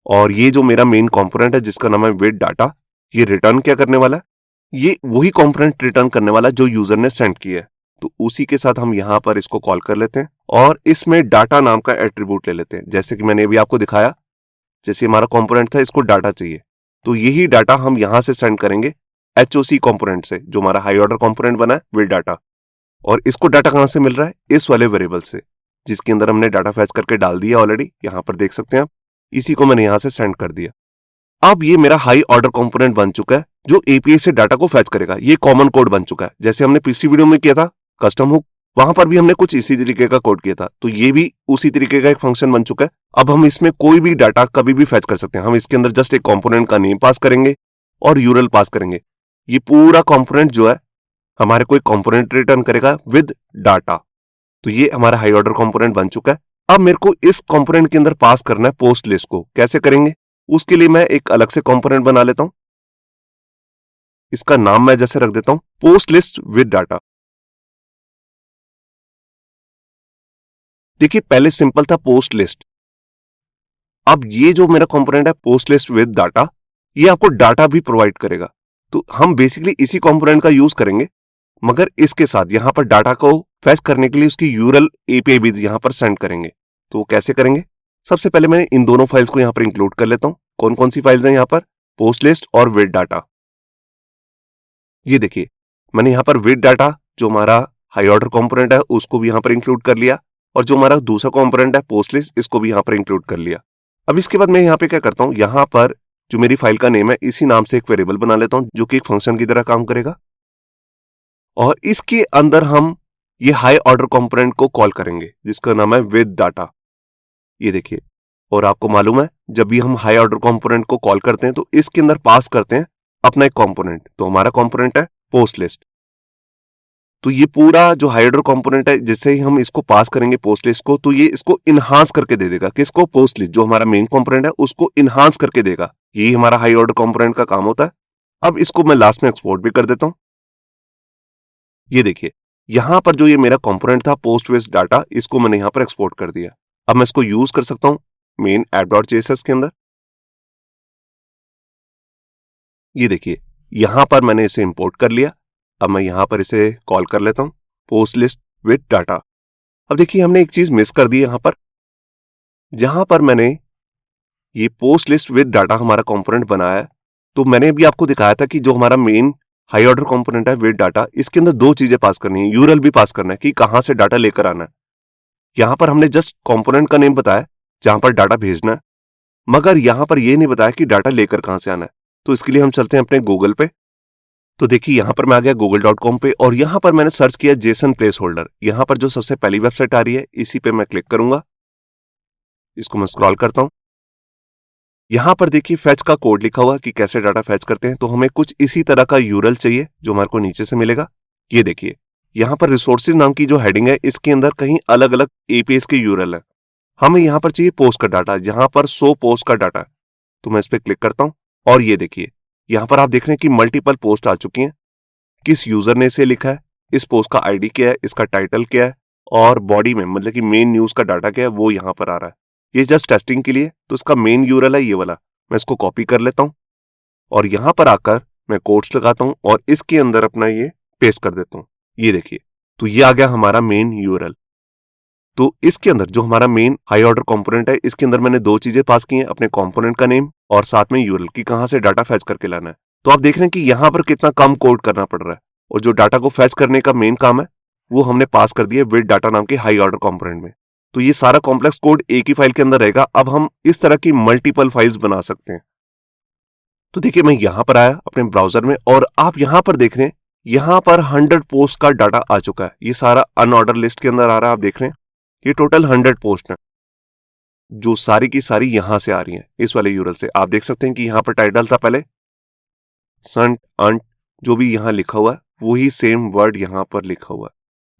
और ये जो मेरा मेन कंपोनेंट है जिसका नाम है वेट डाटा, ये रिटर्न क्या करने वाला है, ये वही कंपोनेंट रिटर्न करने वाला जो यूजर ने सेंड किया है। तो उसी के साथ हम यहाँ पर इसको कॉल कर लेते हैं और इसमें डाटा नाम का एट्रीब्यूट ले लेते हैं। जैसे कि मैंने अभी आपको दिखाया, जैसे हमारा कंपोनेंट था, इसको डाटा चाहिए, तो यही डाटा हम यहां से सेंड करेंगे HOC कंपोनेंट से, जो हमारा हाई ऑर्डर कंपोनेंट बना है वेट डाटा। और इसको डाटा कहां से मिल रहा है, इस वाले वेरिएबल से जिसके अंदर हमने डाटा फैच करके डाल दिया ऑलरेडी। यहां पर देख सकते हैं आप, इसी को मैंने यहां से सेंड कर दिया। अब ये मेरा हाई ऑर्डर कंपोनेंट बन चुका है जो API से डाटा को फैच करेगा। ये कॉमन कोड बन चुका है, जैसे हमने पिछली वीडियो में किया था कस्टम हुक, वहां पर भी हमने कुछ इसी तरीके का कोड किया था। तो ये भी उसी तरीके का एक फंक्शन बन चुका है। अब हम इसमें कोई भी डाटा कभी भी फैच कर सकते हैं। हम इसके अंदर जस्ट एक कंपोनेंट का नेम पास करेंगे और यूरल पास करेंगे। ये पूरा कंपोनेंट जो है हमारे को एक कंपोनेंट रिटर्न करेगा विद डाटा। तो ये हमारा हाई ऑर्डर कंपोनेंट बन चुका है। अब मेरे को इस कंपोनेंट के अंदर पास करना है पोस्ट लिस्ट को। कैसे करेंगे, उसके लिए मैं एक अलग से कंपोनेंट बना लेता हूं। इसका नाम मैं जैसे रख देता हूं पोस्ट लिस्ट विद डाटा। देखिए पहले सिंपल था पोस्ट लिस्ट, अब ये जो मेरा कंपोनेंट है पोस्ट लिस्ट विद डाटा, ये आपको डाटा भी प्रोवाइड करेगा। तो हम बेसिकली इसी कंपोनेंट का यूज करेंगे, मगर इसके साथ यहां पर डाटा को फैच करने के लिए उसकी यूरल API भी यहां पर सेंड करेंगे। तो वो कैसे करेंगे, सबसे पहले मैं इन दोनों फाइल्स को यहां पर इंक्लूड कर लेता हूं। कौन कौन सी फाइल्स हैं यहां पर, पोस्ट लिस्ट और विद डाटा। ये देखिए मैंने यहां पर विद डाटा जो हमारा हाई ऑर्डर कंपोनेंट है उसको भी यहां पर इंक्लूड कर लिया, और जो हमारा दूसरा कंपोनेंट है पोस्ट लिस्ट, इसको भी यहां पर इंक्लूड कर लिया। अब इसके बाद मैं यहां पे क्या करता हूं, यहां पर जो मेरी फाइल का नेम है इसी नाम से एक वेरिएबल बना लेता हूं जो कि एक फंक्शन की तरह काम करेगा, और इसके अंदर हम ये हाई ऑर्डर कंपोनेंट को कॉल करेंगे जिसका नाम है विद डाटा। ये देखिए, और आपको मालूम है जब भी हम हाई ऑर्डर कंपोनेंट को कॉल करते हैं तो इसके अंदर पास करते हैं अपना एक कंपोनेंट। तो हमारा कंपोनेंट है पोस्ट लिस्ट। तो ये पूरा जो हाई ऑर्डर कंपोनेंट है, जैसे ही हम इसको पास करेंगे पोस्ट लिस्ट को, तो ये इसको इनहांस करके दे देगा। किसको, पोस्ट लिस्ट, जो हमारा मेन कंपोनेंट है उसको इनहांस करके देगा। यही हमारा हाई ऑर्डर कंपोनेंट का काम होता है। अब इसको मैं लास्ट में एक्सपोर्ट भी कर देता हूं। ये देखिए यहां पर जो ये मेरा कंपोनेंट था पोस्ट लिस्ट डाटा, इसको मैंने यहां पर एक्सपोर्ट कर दिया। अब मैं इसको यूज कर सकता हूं मेन app.js के अंदर। ये देखिए यहां पर मैंने इसे इंपोर्ट कर लिया। अब मैं यहां पर इसे कॉल कर लेता हूं पोस्ट लिस्ट विद डाटा। अब देखिए हमने एक चीज मिस कर दी यहां पर, जहां पर मैंने ये पोस्ट लिस्ट विद डाटा हमारा कंपोनेंट बनाया है, तो मैंने भी आपको दिखाया था कि जो हमारा मेन हाई ऑर्डर कंपोनेंट है विद डाटा, इसके अंदर दो चीजें पास करनी है, यूरल भी पास करना है कि कहां से डाटा लेकर आना है। यहां पर हमने जस्ट कंपोनेंट का नेम बताया जहां पर डाटा भेजना है, मगर यहां पर यह नहीं बताया कि डाटा लेकर कहां से आना है। तो इसके लिए हम चलते हैं अपने गूगल पे। तो देखिए यहां पर मैं आ गया google.com पे, और यहां पर मैंने सर्च किया जेसन प्लेस होल्डर। यहां पर जो सबसे पहली वेबसाइट आ रही है इसी पे मैं क्लिक करूंगा। इसको मैं स्क्रॉल करता हूं। यहां पर देखिए फैच का कोड लिखा हुआ कि कैसे डाटा फैच करते हैं। तो हमें कुछ इसी तरह का यूरल चाहिए जो हमारे को नीचे से मिलेगा। ये देखिए यहां पर रिसोर्सेज नाम की जो हेडिंग है, इसके अंदर कहीं अलग अलग APIs के यूरल है। हमें यहां पर चाहिए पोस्ट का डाटा, जहां पर 100 पोस्ट का डाटा है। तो मैं इस पर क्लिक करता हूं, और ये देखिए यहां पर आप देख रहे हैं कि मल्टीपल पोस्ट आ चुकी हैं। किस यूजर ने इसे लिखा है, इस पोस्ट का ID क्या है, इसका टाइटल क्या है, और बॉडी में मतलब कि मेन न्यूज का डाटा क्या है वो यहां पर आ रहा है। ये जस्ट टेस्टिंग के लिए, तो इसका मेन यूरल है ये वाला। मैं इसको कॉपी कर लेता हूं और यहां पर आकर मैं कोट्स लगाता हूं और इसके अंदर अपना ये पेस्ट कर देता हूं। ये देखिए तो ये आ गया हमारा मेन यूरल। तो इसके अंदर जो हमारा मेन हाई ऑर्डर कंपोनेंट है, इसके अंदर मैंने दो चीजें पास की हैं, अपने कंपोनेंट का नेम और साथ में यूरल कि कहां से डाटा फैच करके लाना है। तो आप देख रहे हैं कि यहां पर कितना कम कोड करना पड़ रहा है, और जो डाटा को फैच करने का मेन काम है वो हमने पास कर दिया विद डाटा नाम के हाई ऑर्डर कंपोनेंट में। तो ये सारा कॉम्प्लेक्स कोड एक ही फाइल के अंदर रहेगा। अब हम इस तरह की मल्टीपल फाइल्स बना सकते हैं। तो देखिए मैं यहां पर आया अपने ब्राउजर में, और आप यहां पर देख रहे हैं यहां पर 100 पोस्ट का डाटा आ चुका है। ये सारा अनऑर्डर लिस्ट के अंदर आ रहा है। आप देख रहे हैं ये टोटल 100 पोस्ट है जो सारी की सारी यहां से आ रही हैं, इस वाले यूरल से। आप देख सकते हैं कि यहां पर टाइटल था पहले संट अंट, जो भी यहां लिखा हुआ है वही सेम वर्ड यहां पर लिखा हुआ है।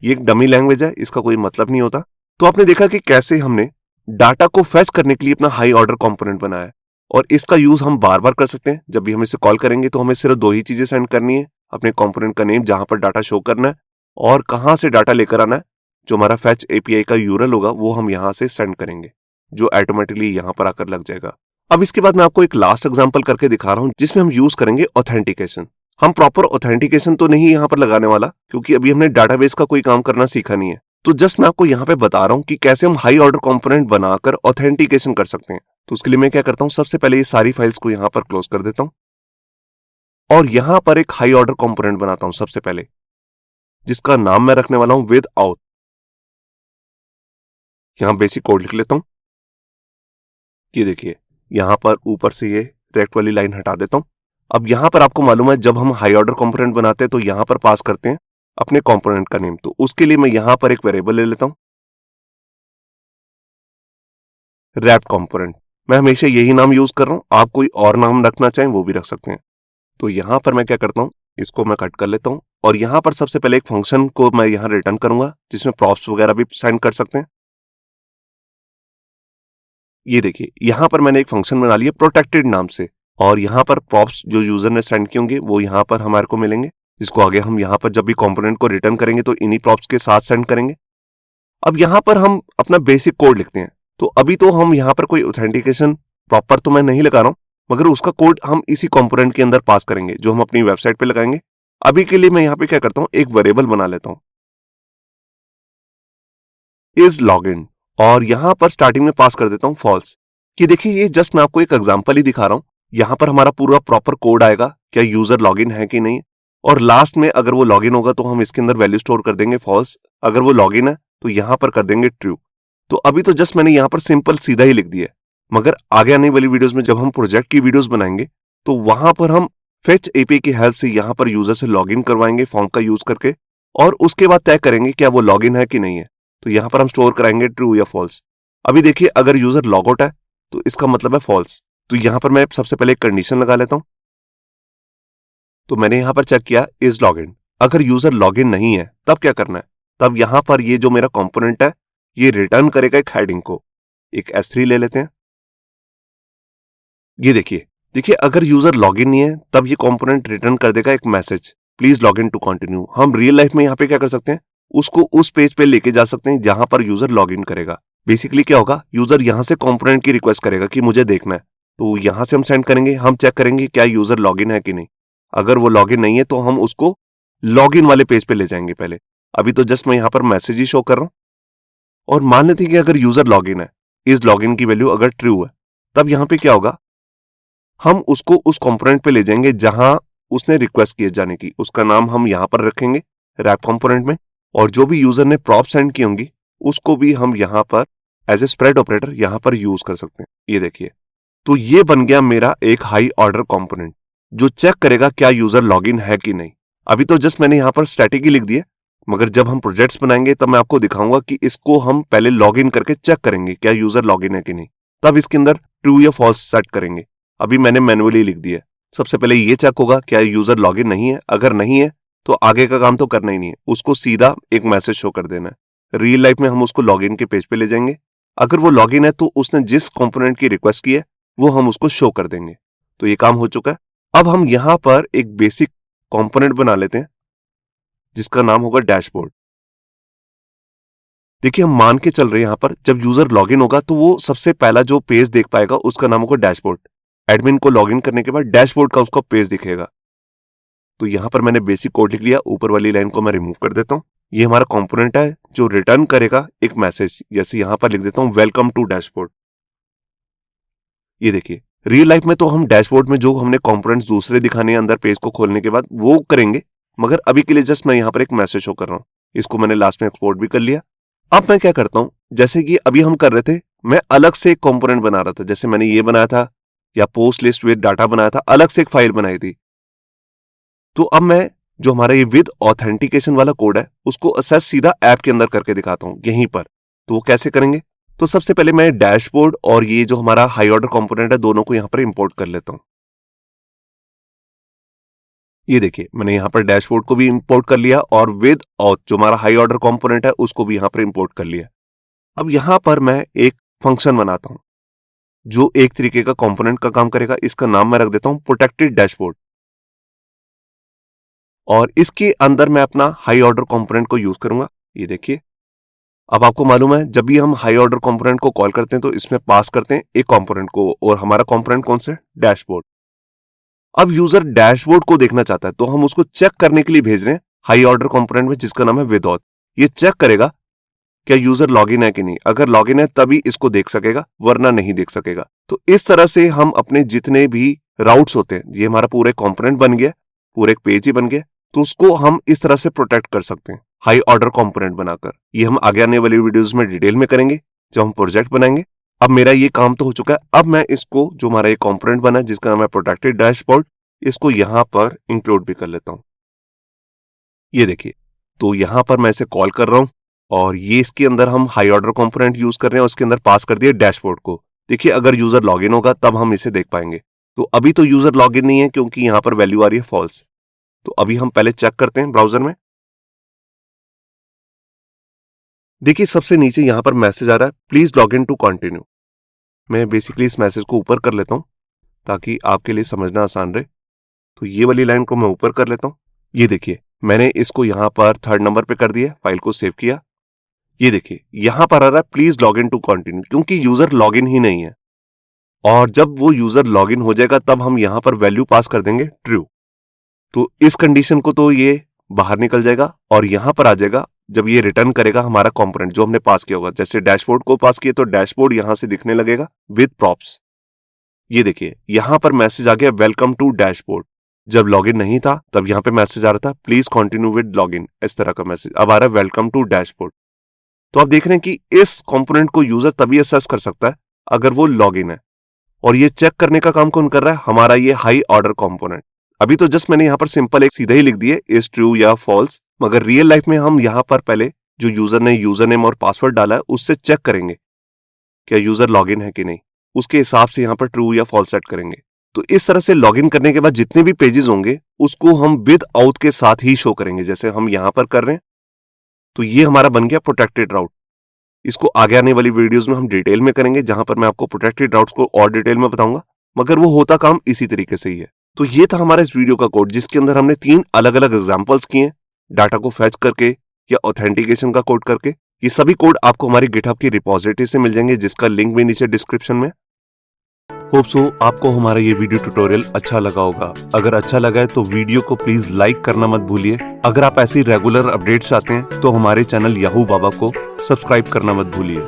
ये एक डमी लैंग्वेज है, इसका कोई मतलब नहीं होता। तो आपने देखा कि कैसे हमने डाटा को फैच करने के लिए अपना हाई ऑर्डर कंपोनेंट बनाया है, और इसका यूज हम बार बार कर सकते हैं। जब भी हम इसे कॉल करेंगे तो हमें सिर्फ दो ही चीजें सेंड करनी है, अपने कंपोनेंट का नेम जहां पर डाटा शो करना है, और कहां से डाटा लेकर आना है। जो हमारा फैच API का यूरल होगा वो हम यहां से सेंड करेंगे, जो ऑटोमेटिकली यहां पर आकर लग जाएगा। अब इसके बाद मैं आपको एक लास्ट एग्जांपल करके दिखा रहा हूं जिसमें हम यूज करेंगे ऑथेंटिकेशन। हम प्रॉपर ऑथेंटिकेशन तो नहीं यहां पर लगाने वाला, क्योंकि अभी हमने डाटाबेस का कोई काम करना सीखा नहीं है। तो जस्ट मैं आपको यहां पे बता रहा हूं कि कैसे हम हाई ऑर्डर कंपोनेंट बनाकर ऑथेंटिकेशन कर सकते हैं। तो उसके लिए मैं क्या करता हूं, सबसे पहले ये सारी फाइल्स को यहां पर क्लोज कर देता हूं और यहां पर एक हाई ऑर्डर कंपोनेंट बनाता हूं सबसे पहले, जिसका नाम मैं रखने वाला हूं विद आउट। यहां बेसिक कोड लिख लेता हूं। ये देखिए, यहां पर ऊपर से ये रेक्ट वाली लाइन हटा देता हूं। अब यहां पर आपको मालूम है जब हम हाई ऑर्डर कंपोनेंट बनाते हैं तो यहां पर पास करते हैं अपने कंपोनेंट का नेम। तो उसके लिए मैं यहां पर एक वेरिएबल ले लेता हूं, रैप कंपोनेंट। मैं हमेशा यही नाम यूज कर रहा हूं, आप कोई और नाम रखना चाहें वो भी रख सकते हैं। तो यहां पर मैं क्या करता हूं, इसको मैं कट कर लेता हूं और यहां पर सबसे पहले एक फंक्शन को मैं यहां रिटर्न करूंगा जिसमें प्रॉप्स वगैरह भी साइन कर सकते हैं। ये देखिए, यहां पर मैंने एक फंक्शन बना लिया प्रोटेक्टेड नाम से, और यहां पर प्रॉप्स जो यूजर ने सेंड किए होंगे वो यहां पर हमारे को मिलेंगे, जिसको आगे हम यहां पर जब भी कंपोनेंट को रिटर्न करेंगे तो इन्हीं प्रॉप्स के साथ सेंड करेंगे। अब यहां पर हम अपना बेसिक कोड लिखते हैं। तो अभी तो हम यहां पर कोई ऑथेंटिकेशन प्रॉपर तो मैं नहीं लगा रहा हूं, मगर उसका कोड हम इसी कंपोनेंट के अंदर पास करेंगे जो हम अपनी वेबसाइट पे लगाएंगे। अभी के लिए मैं यहां पे क्या करता हूं, एक वेरिएबल बना लेता हूं, इज लॉगिन, और यहां पर स्टार्टिंग में पास कर देता हूं फॉल्स। कि देखिए, ये जस्ट मैं आपको एक एग्जांपल ही दिखा रहा हूं। यहां पर हमारा पूरा प्रॉपर कोड आएगा, क्या यूजर लॉगिन है कि नहीं, और लास्ट में अगर वो लॉगिन होगा तो हम इसके अंदर वैल्यू स्टोर कर देंगे फॉल्स, अगर वो लॉगिन है तो यहां पर कर देंगे ट्रू। तो अभी तो जस्ट मैंने यहां पर सिंपल सीधा ही लिख दिया है, मगर आगे आने वाली वीडियोस में जब हम प्रोजेक्ट की वीडियोस बनाएंगे तो वहां पर हम फेच एपीआई की हेल्प से यहां पर यूजर से लॉगिन करवाएंगे फॉर्म का यूज करके, और उसके बाद तय करेंगे क्या वो लॉगिन है कि नहीं है। तो यहां पर हम स्टोर कराएंगे ट्रू या फॉल्स। अभी देखिए, अगर यूजर लॉग आउट है तो इसका मतलब है फॉल्स। तो यहां पर मैं सबसे पहले एक कंडीशन लगा लेता हूं। तो मैंने यहां पर चेक किया इज लॉगिन। अगर यूजर लॉगिन नहीं है तब क्या करना है, तब यहां पर ये जो मेरा कंपोनेंट है ये रिटर्न करेगा एक हेडिंग को, एक S3 ले लेते हैं। ये देखिए देखिए, अगर यूजर लॉगिन नहीं है तब ये कंपोनेंट रिटर्न कर देगा एक message, please login to continue. हम रियल लाइफ में यहां पे क्या कर सकते हैं, उसको उस पेज पे लेके जा सकते हैं जहां पर यूजर लॉगिन करेगा। बेसिकली क्या होगा, यूजर यहां से कंपोनेंट की रिक्वेस्ट करेगा कि मुझे देखना है, तो यहां से हम सेंड करेंगे, हम चेक करेंगे क्या यूजर लॉगिन है कि नहीं। अगर वो लॉगिन नहीं है तो हम उसको लॉगिन वाले पेज पे ले जाएंगे पहले। अभी तो जस्ट मैं यहां पर मैसेज ही शो कर रहा हूं, और मान लेते हैं कि अगर यूजर लॉगिन है, इस लॉगिन की वैल्यू अगर ट्रू है, तब यहां पे क्या होगा, हम उसको उस कंपोनेंट पे ले जाएंगे जहां उसने रिक्वेस्ट किए जाने की। उसका नाम हम यहां पर रखेंगे रैप कंपोनेंट में, और जो भी यूजर ने प्रॉप सेंड की होंगी उसको भी हम यहां पर एज ए स्प्रेड ऑपरेटर यहां पर यूज कर सकते हैं। ये देखिए, तो ये बन गया मेरा एक हाई ऑर्डर कंपोनेंट जो चेक करेगा क्या यूजर लॉगिन है कि नहीं। अभी तो जस्ट मैंने यहां पर स्टैटिक ही लिख दिया, मगर जब हम प्रोजेक्ट्स बनाएंगे तब मैं आपको दिखाऊंगा कि इसको हम पहले लॉगिन करके चेक करेंगे क्या यूजर लॉगिन है कि नहीं, तब इसके अंदर ट्रू या फॉल्स सेट करेंगे। अभी मैंने मैनुअली लिख दिया। सबसे पहले ये चेक होगा क्या यूजर लॉगिन नहीं है, अगर नहीं है तो आगे का काम तो करना ही नहीं है, उसको सीधा एक मैसेज शो कर देना है। रियल लाइफ में हम उसको लॉगिन के पेज पे ले जाएंगे, अगर वो लॉगिन है तो उसने जिस कंपोनेंट की रिक्वेस्ट की है वो हम उसको शो कर देंगे। तो ये काम हो चुका है। अब हम यहां पर एक बेसिक कंपोनेंट बना लेते हैं जिसका नाम होगा डैशबोर्ड। देखिए, हम मान के चल रहे हैं यहां पर जब यूजर लॉगिन होगा तो वो सबसे पहला जो पेज देख पाएगा उसका नाम होगा डैशबोर्ड। एडमिन को लॉगिन करने के बाद डैशबोर्ड का उसको पेज दिखेगा। तो यहां पर मैंने बेसिक कोड लिख लिया, ऊपर वाली लाइन को मैं रिमूव कर देता हूं। ये हमारा कंपोनेंट है जो रिटर्न करेगा एक मैसेज, जैसे यहां पर लिख देता हूं वेलकम टू डैशबोर्ड। ये देखिए, रियल लाइफ में तो हम डैशबोर्ड में जो हमने कंपोनेंट्स दूसरे दिखाने हैं अंदर पेज को खोलने के बाद वो करेंगे, मगर अभी के लिए जस्ट मैं यहां पर एक मैसेज शो कर रहा हूं। इसको मैंने लास्ट में एक्सपोर्ट भी कर लिया। अब मैं क्या करता हूं, जैसे कि अभी हम कर रहे थे, मैं अलग से एक कंपोनेंट बना रहा था, जैसे मैंने ये बनाया था या पोस्ट लिस्ट विद डाटा बनाया था, अलग से एक फाइल बनाई थी। तो अब मैं जो हमारा ये विद ऑथेंटिकेशन वाला कोड है उसको असेस सीधा ऐप के अंदर करके दिखाता हूं यहीं पर। तो वो कैसे करेंगे, तो सबसे पहले मैं डैशबोर्ड और ये जो हमारा हाई ऑर्डर कंपोनेंट है दोनों को यहां पर इंपोर्ट कर लेता हूं। ये देखिए, मैंने यहां पर डैशबोर्ड को भी इंपोर्ट कर लिया और विद ऑथ जो हमारा हाई ऑर्डर कंपोनेंट है उसको भी यहां पर इंपोर्ट कर लिया। अब यहां पर मैं एक फंक्शन बनाता हूं जो एक तरीके का कंपोनेंट का काम करेगा। इसका नाम मैं रख देता हूं प्रोटेक्टेड डैशबोर्ड, और इसके अंदर मैं अपना हाई ऑर्डर कंपोनेंट को यूज करूंगा। ये देखिए, अब आपको मालूम है जब भी हम हाई ऑर्डर कंपोनेंट को कॉल करते हैं तो इसमें पास करते हैं एक कंपोनेंट को, और हमारा कंपोनेंट कौन सा है? डैशबोर्ड। अब यूजर डैशबोर्ड को देखना चाहता है तो हम उसको चेक करने के लिए भेज रहे हैं हाई ऑर्डर कंपोनेंट में जिसका नाम है विदऑथ। ये चेक करेगा क्या यूजर लॉगिन है कि नहीं। अगर लॉगिन है तभी इसको देख सकेगा, वरना नहीं देख सकेगा। तो इस तरह से हम अपने जितने भी राउट्स होते हैं, ये हमारा पूरे कंपोनेंट बन गया, पूरे एक पेज ही बन गया, तो उसको हम इस तरह से प्रोटेक्ट कर सकते हैं हाई ऑर्डर कंपोनेंट बनाकर। ये हम आगे आने वाली वीडियोस में डिटेल में करेंगे जब हम प्रोजेक्ट बनाएंगे। अब मेरा ये काम तो हो चुका है, अब मैं इसको जो हमारा ये कंपोनेंट बना है जिसका नाम है प्रोटेक्टेड डैशबोर्ड, इसको यहां पर इंक्लूड भी कर लेता हूं। ये देखिए, तो यहां पर मैं इसे कॉल कर रहा हूं और ये इसके अंदर हम हाई ऑर्डर कंपोनेंट यूज कर रहे हैं, उसके अंदर पास कर दिया डैशबोर्ड को। देखिए अगर यूजर लॉगिन होगा तब हम इसे देख पाएंगे। तो अभी तो यूजर लॉगिन नहीं है क्योंकि यहां पर वैल्यू आ रही है फॉल्स। तो अभी हम पहले चेक करते हैं ब्राउजर में। देखिए सबसे नीचे यहां पर मैसेज आ रहा है please log in to continue. मैं बेसिकली इस मैसेज को ऊपर कर लेता हूं ताकि आपके लिए समझना आसान रहे। तो ये वाली लाइन को मैं ऊपर कर लेता हूं। ये देखिए मैंने इसको यहां पर 3rd नंबर पे कर दिया, फाइल को सेव किया। ये देखिए यहां पर आ रहा है please log in to continue, क्योंकि यूजर लॉगिन ही नहीं है। और जब वो यूजर लॉगिन हो जाएगा तब हम यहां पर वैल्यू पास कर देंगे ट्रू। तो इस कंडीशन को तो ये बाहर निकल जाएगा और यहां पर आ जाएगा जब ये रिटर्न करेगा हमारा कंपोनेंट जो हमने पास किया होगा। जैसे डैशबोर्ड को पास किया तो डैशबोर्ड यहां से दिखने लगेगा विद प्रॉप्स। ये देखिए यहां पर मैसेज आ गया वेलकम टू डैशबोर्ड। जब लॉगिन नहीं था तब यहां पे मैसेज आ रहा था प्लीज कंटिन्यू विद लॉगिन, इस तरह का मैसेज। अब आ रहा है वेलकम टू डैशबोर्ड। तो आप देख रहे हैं कि इस कंपोनेंट को यूजर तभी असेस कर सकता है अगर वो लॉगिन है, और ये चेक करने का काम कौन कर रहा है? हमारा ये हाई ऑर्डर कंपोनेंट। अभी तो जस्ट मैंने यहां पर सिंपल एक सीधा ही लिख दिए इज ट्रू या फॉल्स, मगर रियल लाइफ में हम यहां पर पहले जो यूजर ने यूजर नेम और पासवर्ड डाला है उससे चेक करेंगे क्या यूजर लॉगिन है कि नहीं। उसके हिसाब से यहां पर ट्रू या फॉल्स सेट करेंगे। तो इस तरह से लॉगिन करने के बाद जितने भी पेजेस होंगे उसको हम विद आउट के साथ ही शो करेंगे, जैसे हम यहां पर कर रहे हैं। तो ये हमारा बन गया प्रोटेक्टेड राउट। इसको आगे आने वाली वीडियोस में हम डिटेल में करेंगे जहां पर मैं आपको प्रोटेक्टेड राउट्स को और डिटेल में बताऊंगा, मगर वो होता काम इसी तरीके से ही है। तो ये था हमारा इस वीडियो का कोड जिसके अंदर हमने 3 अलग अलग एग्जांपल्स किए, डाटा को फैच करके या ऑथेंटिकेशन का कोड करके। ये सभी कोड आपको हमारी गिटहब की रिपोजिटरी से मिल जाएंगे जिसका लिंक भी नीचे डिस्क्रिप्शन में। होप सो आपको हमारा ये वीडियो ट्यूटोरियल अच्छा लगा होगा। अगर अच्छा लगा है तो वीडियो को प्लीज लाइक करना मत भूलिए। अगर आप ऐसी रेगुलर अपडेट्स चाहते हैं तो हमारे चैनल याहू बाबा को सब्सक्राइब करना मत भूलिए।